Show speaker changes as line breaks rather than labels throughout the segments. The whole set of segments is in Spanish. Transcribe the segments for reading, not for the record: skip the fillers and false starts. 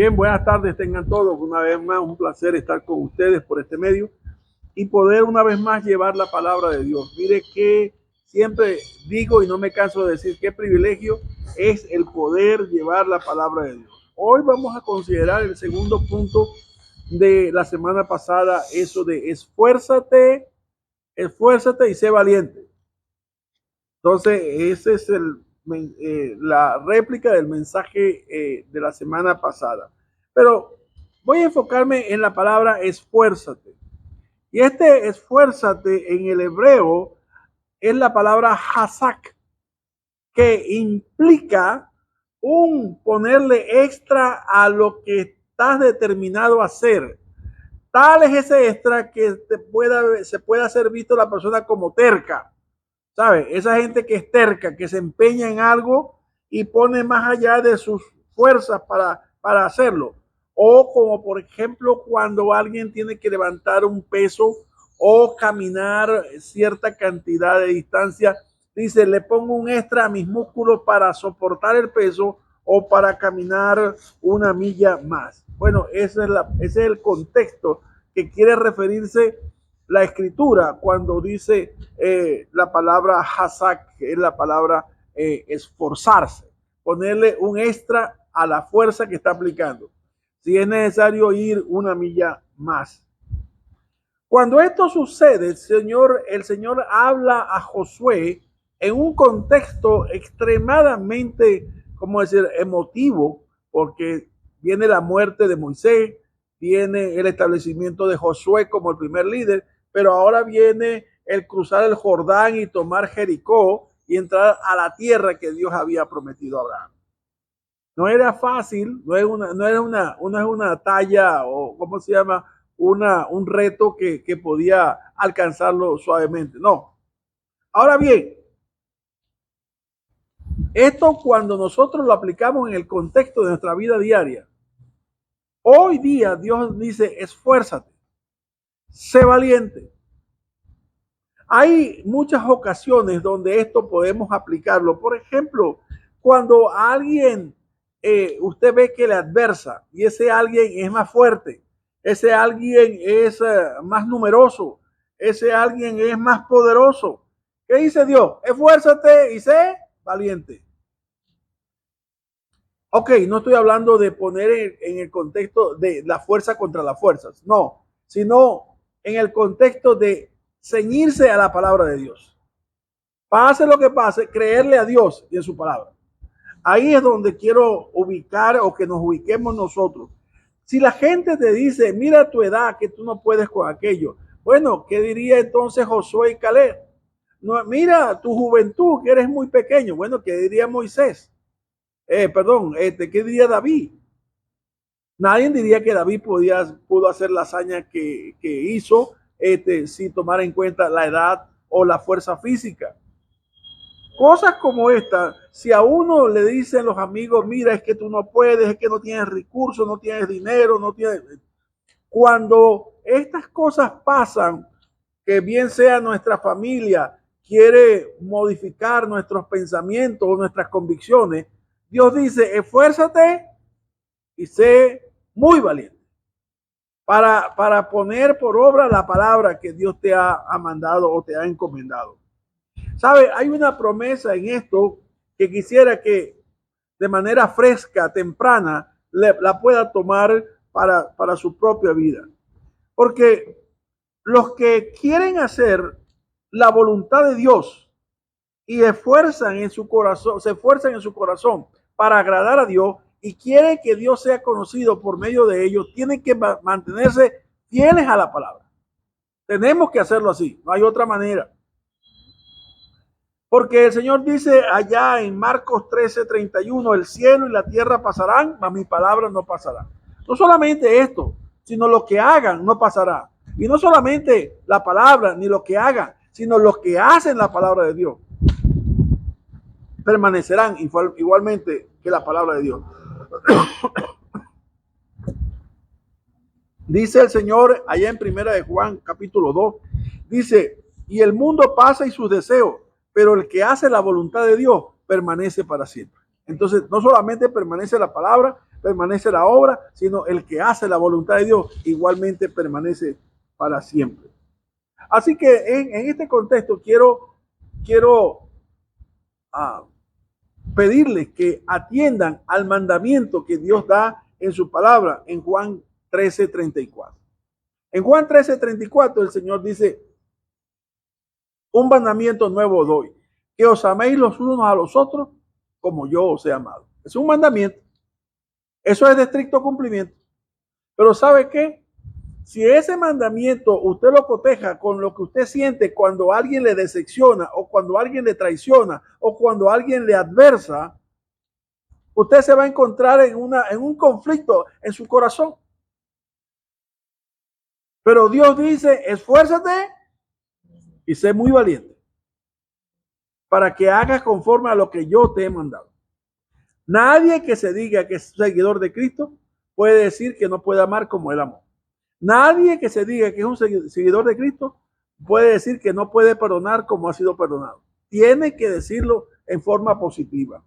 Bien, buenas tardes tengan todos. Una vez más, un placer estar con ustedes por este medio y poder una vez más llevar la palabra de Dios. Mire que siempre digo y no me canso de decir qué privilegio es el poder llevar la palabra de Dios. Hoy vamos a considerar el segundo punto de la semana pasada, eso de esfuérzate, esfuérzate y sé valiente. Entonces, ese es la réplica del mensaje de la semana pasada. Pero voy a enfocarme en la palabra esfuérzate. Y este esfuérzate en el hebreo es la palabra hazak, que implica un ponerle extra a lo que estás determinado a hacer. Tal es ese extra que se pueda hacer visto la persona como terca. ¿Sabe? Esa gente que es terca, que se empeña en algo y pone más allá de sus fuerzas para hacerlo. O como por ejemplo cuando alguien tiene que levantar un peso o caminar cierta cantidad de distancia, dice, le pongo un extra a mis músculos para soportar el peso o para caminar una milla más. Bueno, ese es el contexto que quiere referirse la escritura cuando dice la palabra hazak, que es la palabra esforzarse, ponerle un extra a la fuerza que está aplicando, si es necesario ir una milla más. Cuando esto sucede, el Señor habla a Josué en un contexto extremadamente, como decir, emotivo, porque viene la muerte de Moisés, viene el establecimiento de Josué como el primer líder, pero ahora viene el cruzar el Jordán y tomar Jericó y entrar a la tierra que Dios había prometido a Abraham. No era fácil, no era una talla o, ¿cómo se llama? Un reto que podía alcanzarlo suavemente. No. Ahora bien, esto cuando nosotros lo aplicamos en el contexto de nuestra vida diaria, hoy día Dios dice, esfuérzate, sé valiente. Hay muchas ocasiones donde esto podemos aplicarlo. Por ejemplo, cuando alguien, usted ve que le adversa y ese alguien es más fuerte, ese alguien es más numeroso, ese alguien es más poderoso. ¿Qué dice Dios? Esfuérzate y sé valiente. Ok, no estoy hablando de poner en el contexto de la fuerza contra las fuerzas, no, sino en el contexto de ceñirse a la palabra de Dios. Pase lo que pase, creerle a Dios y en su palabra. Ahí es donde quiero ubicar o que nos ubiquemos nosotros. Si la gente te dice, mira tu edad, que tú no puedes con aquello. Bueno, ¿qué diría entonces Josué y Caleb? No, mira tu juventud, que eres muy pequeño. Bueno, ¿qué diría Moisés? ¿Qué diría David? Nadie diría que David pudo hacer la hazaña que hizo sin tomar en cuenta la edad o la fuerza física. Cosas como esta, si a uno le dicen los amigos, mira, es que tú no puedes, es que no tienes recursos, no tienes dinero, no tienes... Cuando estas cosas pasan, que bien sea nuestra familia quiere modificar nuestros pensamientos o nuestras convicciones, Dios dice, esfuérzate y sé muy valiente para poner por obra la palabra que Dios te ha mandado o te ha encomendado. ¿Sabe? Hay una promesa en esto que quisiera que de manera fresca, temprana, la pueda tomar para su propia vida. Porque los que quieren hacer la voluntad de Dios y esfuerzan en su corazón, se esfuerzan en su corazón para agradar a Dios y quieren que Dios sea conocido por medio de ellos, tienen que mantenerse fieles a la palabra. Tenemos que hacerlo así, no hay otra manera. Porque el Señor dice allá en Marcos 13:31, el cielo y la tierra pasarán, mas mi palabra no pasará. No solamente esto, sino lo que hagan no pasará. Y no solamente la palabra ni lo que hagan, sino los que hacen la palabra de Dios permanecerán igualmente que la palabra de Dios. Dice el Señor allá en Primera de Juan capítulo 2, dice, y el mundo pasa y sus deseos, pero el que hace la voluntad de Dios permanece para siempre. Entonces, no solamente permanece la palabra, permanece la obra, sino el que hace la voluntad de Dios igualmente permanece para siempre. Así que en este contexto quiero pedirles que atiendan al mandamiento que Dios da en su palabra en Juan 13:34. En Juan 13:34 el Señor dice: un mandamiento nuevo doy, que os améis los unos a los otros como yo os he amado. Es un mandamiento. Eso es de estricto cumplimiento. Pero ¿sabe qué? Si ese mandamiento usted lo coteja con lo que usted siente cuando alguien le decepciona, o cuando alguien le traiciona, o cuando alguien le adversa, usted se va a encontrar en un conflicto en su corazón. Pero Dios dice: esfuérzate y sé muy valiente para que hagas conforme a lo que yo te he mandado. Nadie que se diga que es seguidor de Cristo puede decir que no puede amar como él amó. Nadie que se diga que es un seguidor de Cristo puede decir que no puede perdonar como ha sido perdonado. Tiene que decirlo en forma positiva.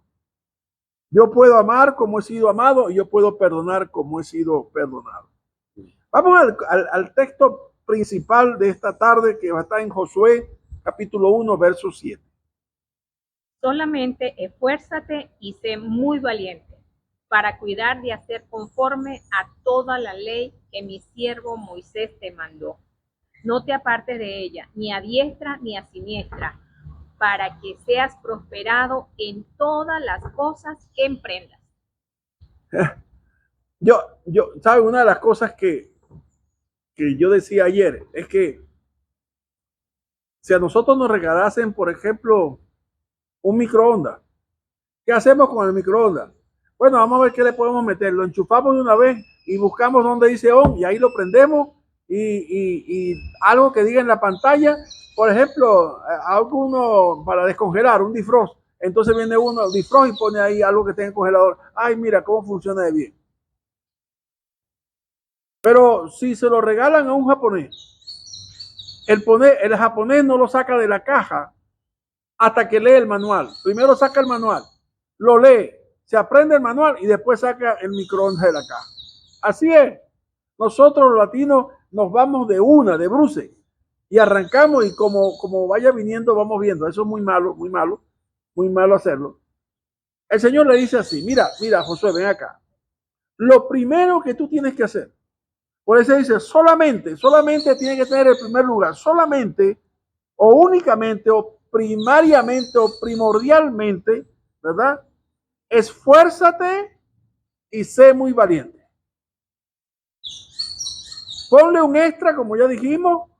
Yo puedo amar como he sido amado y yo puedo perdonar como he sido perdonado. Vamos al texto principal de esta tarde, que va a estar en Josué capítulo 1, verso 7.
Solamente esfuérzate y sé muy valiente para cuidar de hacer conforme a toda la ley que mi siervo Moisés te mandó. No te apartes de ella, ni a diestra ni a siniestra, para que seas prosperado en todas las cosas que emprendas.
¿Sabe? Una de las cosas que yo decía ayer es que si a nosotros nos regalasen, por ejemplo, un microondas, ¿qué hacemos con el microondas? Bueno, vamos a ver qué le podemos meter. Lo enchufamos de una vez y buscamos donde dice on y ahí lo prendemos y algo que diga en la pantalla, por ejemplo, alguno para descongelar, un defrost. Entonces viene uno, defrost, y pone ahí algo que tenga en congelador. Ay, mira cómo funciona de bien. Pero si se lo regalan a un japonés, el japonés no lo saca de la caja hasta que lee el manual. Primero saca el manual, lo lee, se aprende el manual y después saca el microondas de la caja. Así es. Nosotros los latinos nos vamos de bruces y arrancamos, y como vaya viniendo vamos viendo. Eso es muy malo, muy malo, muy malo hacerlo. El Señor le dice así: mira, Josué, ven acá. Lo primero que tú tienes que hacer, por eso dice, solamente tiene que tener el primer lugar, solamente o únicamente o primariamente o primordialmente, ¿verdad? Esfuérzate y sé muy valiente. Ponle un extra, como ya dijimos,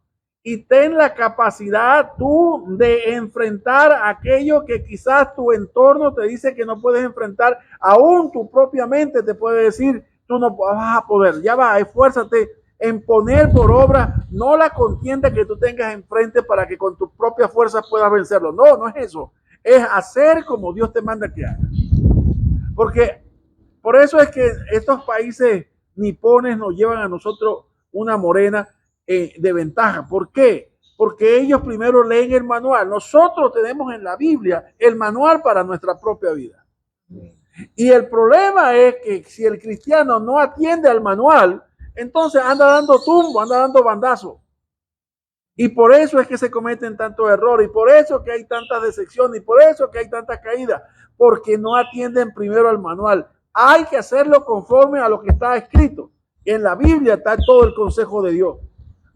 y ten la capacidad tú de enfrentar aquello que quizás tu entorno te dice que no puedes enfrentar. Aún tu propia mente te puede decir: tú no vas a poder. Ya va, esfuérzate en poner por obra no la contienda que tú tengas enfrente para que con tus propias fuerzas puedas vencerlo. No, no es eso. Es hacer como Dios te manda que hagas. Porque por eso es que estos países nipones nos llevan a nosotros una morena de ventaja. ¿Por qué? Porque ellos primero leen el manual. Nosotros tenemos en la Biblia el manual para nuestra propia vida. Y el problema es que si el cristiano no atiende al manual, entonces anda dando tumbo, anda dando bandazo. Y por eso es que se cometen tantos errores, y por eso que hay tantas decepciones, y por eso que hay tantas caídas, porque no atienden primero al manual. Hay que hacerlo conforme a lo que está escrito. En la Biblia está todo el consejo de Dios.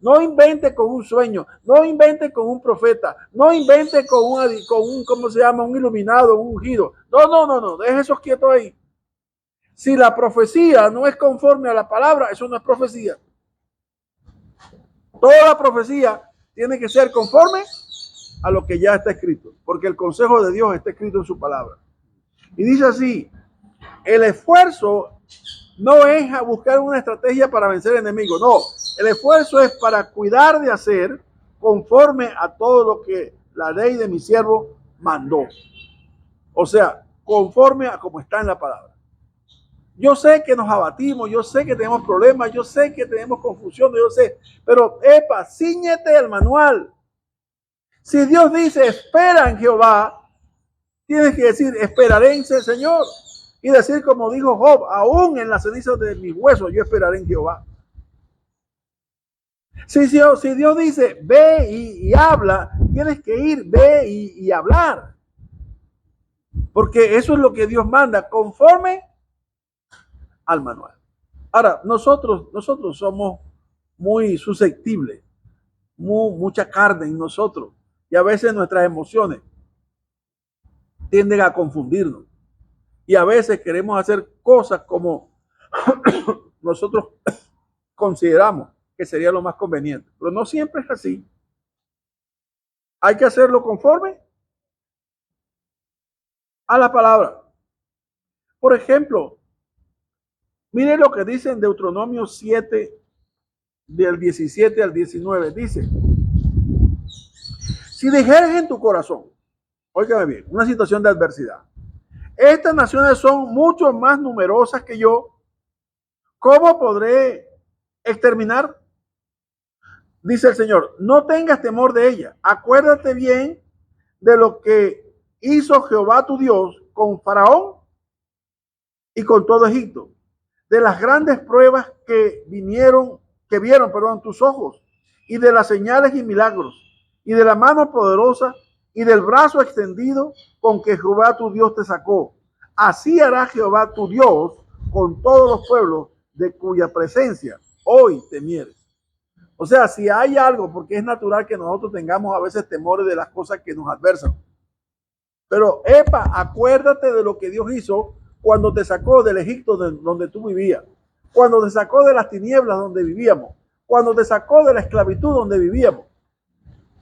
No invente con un sueño, no invente con un profeta, no invente con un ¿cómo se llama? Un iluminado, un ungido. No, deje eso quieto ahí. Si la profecía no es conforme a la palabra, eso no es profecía. Toda profecía tiene que ser conforme a lo que ya está escrito, porque el consejo de Dios está escrito en su palabra. Y dice así: el esfuerzo no es a buscar una estrategia para vencer enemigos, no. El esfuerzo es para cuidar de hacer conforme a todo lo que la ley de mi siervo mandó. O sea, conforme a como está en la palabra. Yo sé que nos abatimos, yo sé que tenemos problemas, yo sé que tenemos confusión, yo sé, pero ciñete el manual. Si Dios dice espera en Jehová, tienes que decir esperaré en el Señor. Y decir como dijo Job, aún en las cenizas de mis huesos yo esperaré en Jehová. Si Dios dice, ve y habla, tienes que ir, ve y hablar. Porque eso es lo que Dios manda, conforme al manual. Ahora, nosotros somos muy susceptibles, mucha carne en nosotros. Y a veces nuestras emociones tienden a confundirnos. Y a veces queremos hacer cosas como nosotros consideramos que sería lo más conveniente. Pero no siempre es así. Hay que hacerlo conforme a la palabra. Por ejemplo, mire lo que dice en Deuteronomio 7, del 17 al 19. Dice, si dijeres en tu corazón, óigame bien, una situación de adversidad, estas naciones son mucho más numerosas que yo, ¿cómo podré exterminar? Dice el Señor, no tengas temor de ella. Acuérdate bien de lo que hizo Jehová tu Dios con Faraón y con todo Egipto, de las grandes pruebas que vieron, tus ojos, y de las señales y milagros, y de la mano poderosa y del brazo extendido con que Jehová tu Dios te sacó. Así hará Jehová tu Dios con todos los pueblos de cuya presencia hoy temieres. O sea, si hay algo, porque es natural que nosotros tengamos a veces temores de las cosas que nos adversan. Pero, acuérdate de lo que Dios hizo cuando te sacó del Egipto donde tú vivías, cuando te sacó de las tinieblas donde vivíamos, cuando te sacó de la esclavitud donde vivíamos.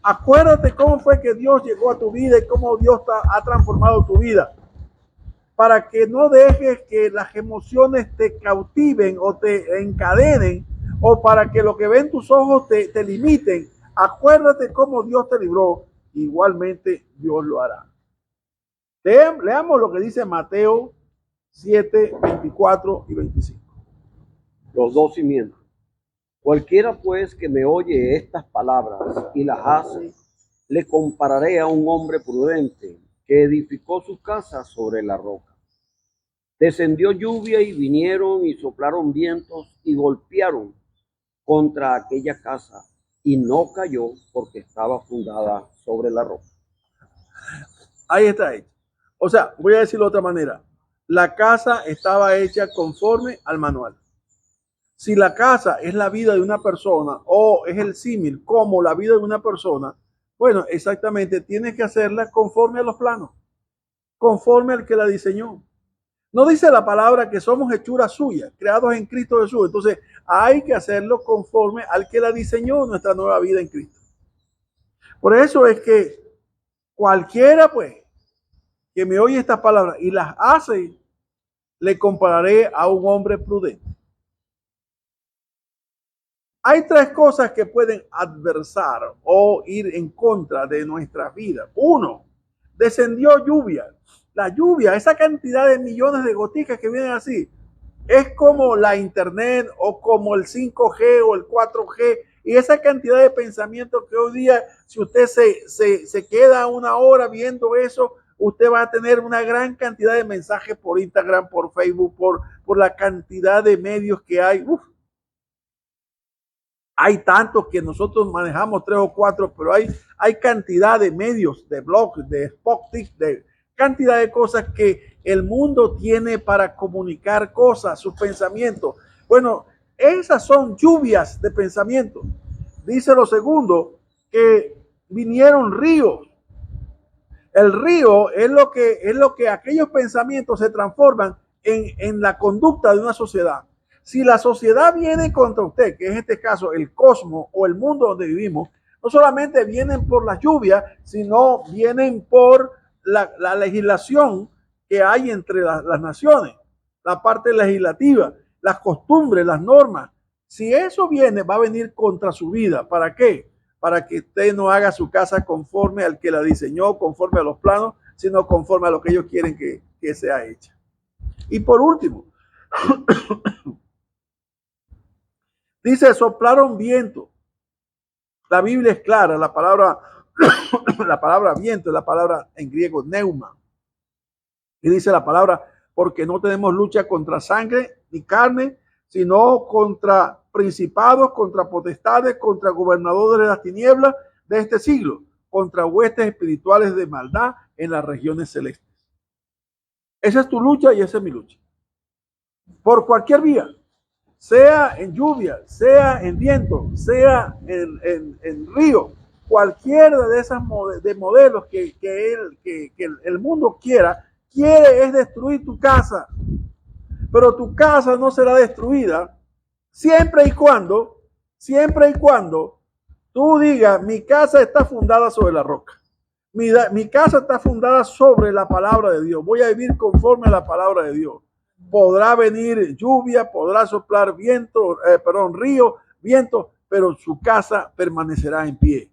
Acuérdate cómo fue que Dios llegó a tu vida y cómo Dios ha transformado tu vida. Para que no dejes que las emociones te cautiven o te encadenen, o para que lo que ven tus ojos te limiten. Acuérdate cómo Dios te libró, igualmente Dios lo hará. Leamos lo que dice Mateo 7, 24 y 25.
Los dos cimientos. Cualquiera pues que me oye estas palabras y las hace, le compararé a un hombre prudente que edificó su casa sobre la roca. Descendió lluvia y vinieron y soplaron vientos y golpearon contra aquella casa y no cayó porque estaba fundada sobre la roca.
Ahí está hecho. O sea, voy a decirlo de otra manera. La casa estaba hecha conforme al manual. Si la casa es la vida de una persona o es el símil como la vida de una persona, bueno, exactamente, tienes que hacerla conforme a los planos, conforme al que la diseñó. No dice la palabra que somos hechuras suyas, creados en Cristo Jesús. Entonces, hay que hacerlo conforme al que la diseñó nuestra nueva vida en Cristo. Por eso es que cualquiera, pues, que me oye estas palabras y las hace, le compararé a un hombre prudente. Hay tres cosas que pueden adversar o ir en contra de nuestra vida. Uno, descendió lluvia. La lluvia, esa cantidad de millones de goticas que vienen así, es como la internet o como el 5G o el 4G. Y esa cantidad de pensamientos que hoy día, si usted se queda una hora viendo eso, usted va a tener una gran cantidad de mensajes por Instagram, por Facebook, por la cantidad de medios que hay. Hay tantos que nosotros manejamos 3 o 4, pero hay cantidad de medios, de blogs, de Spotify, de cantidad de cosas que el mundo tiene para comunicar cosas, sus pensamientos. Bueno, esas son lluvias de pensamientos. Dice lo segundo, que vinieron ríos. El río es lo que aquellos pensamientos se transforman en la conducta de una sociedad. Si la sociedad viene contra usted, que es en este caso el cosmos o el mundo donde vivimos, no solamente vienen por las lluvias, sino vienen por la legislación que hay entre las naciones, la parte legislativa, las costumbres, las normas. Si eso viene, va a venir contra su vida. ¿Para qué? Para que usted no haga su casa conforme al que la diseñó, conforme a los planos, sino conforme a lo que ellos quieren que sea hecha. Y por último, dice, soplaron viento. La Biblia es clara, la palabra viento es la palabra en griego neuma. Y dice la palabra porque no tenemos lucha contra sangre ni carne, sino contra principados, contra potestades, contra gobernadores de las tinieblas de este siglo, contra huestes espirituales de maldad en las regiones celestes. Esa es tu lucha y esa es mi lucha. Por cualquier vía, sea en lluvia, sea en viento, sea en río, cualquiera de esas modelos que el mundo quiere es destruir tu casa. Pero tu casa no será destruida siempre y cuando tú digas, mi casa está fundada sobre la roca. Mi casa está fundada sobre la palabra de Dios. Voy a vivir conforme a la palabra de Dios. Podrá venir lluvia, podrá soplar río, viento, pero su casa permanecerá en pie.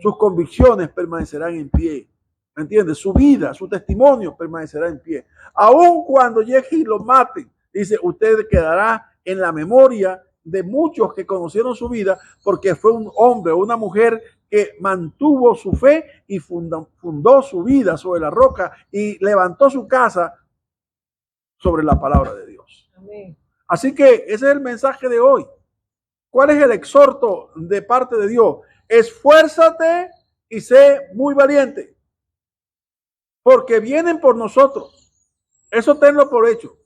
Sus convicciones permanecerán en pie. ¿Me entiendes? Su vida, su testimonio permanecerá en pie. Aun cuando llegue y lo maten, dice, usted quedará en la memoria de muchos que conocieron su vida, porque fue un hombre o una mujer que mantuvo su fe y fundó su vida sobre la roca y levantó su casa sobre la palabra de Dios. Amén. Así que ese es el mensaje de hoy. ¿Cuál es el exhorto de parte de Dios? Esfuérzate y sé muy valiente, porque vienen por nosotros. Eso tenlo por hecho.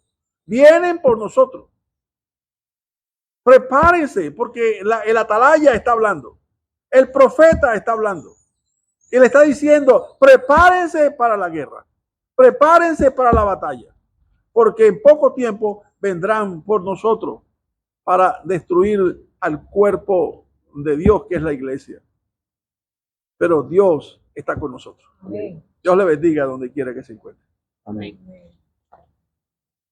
Vienen por nosotros. Prepárense, porque el atalaya está hablando. El profeta está hablando. Y le está diciendo, prepárense para la guerra. Prepárense para la batalla. Porque en poco tiempo vendrán por nosotros para destruir al cuerpo de Dios, que es la iglesia. Pero Dios está con nosotros. Amén. Dios le bendiga donde quiera que se encuentre. Amén.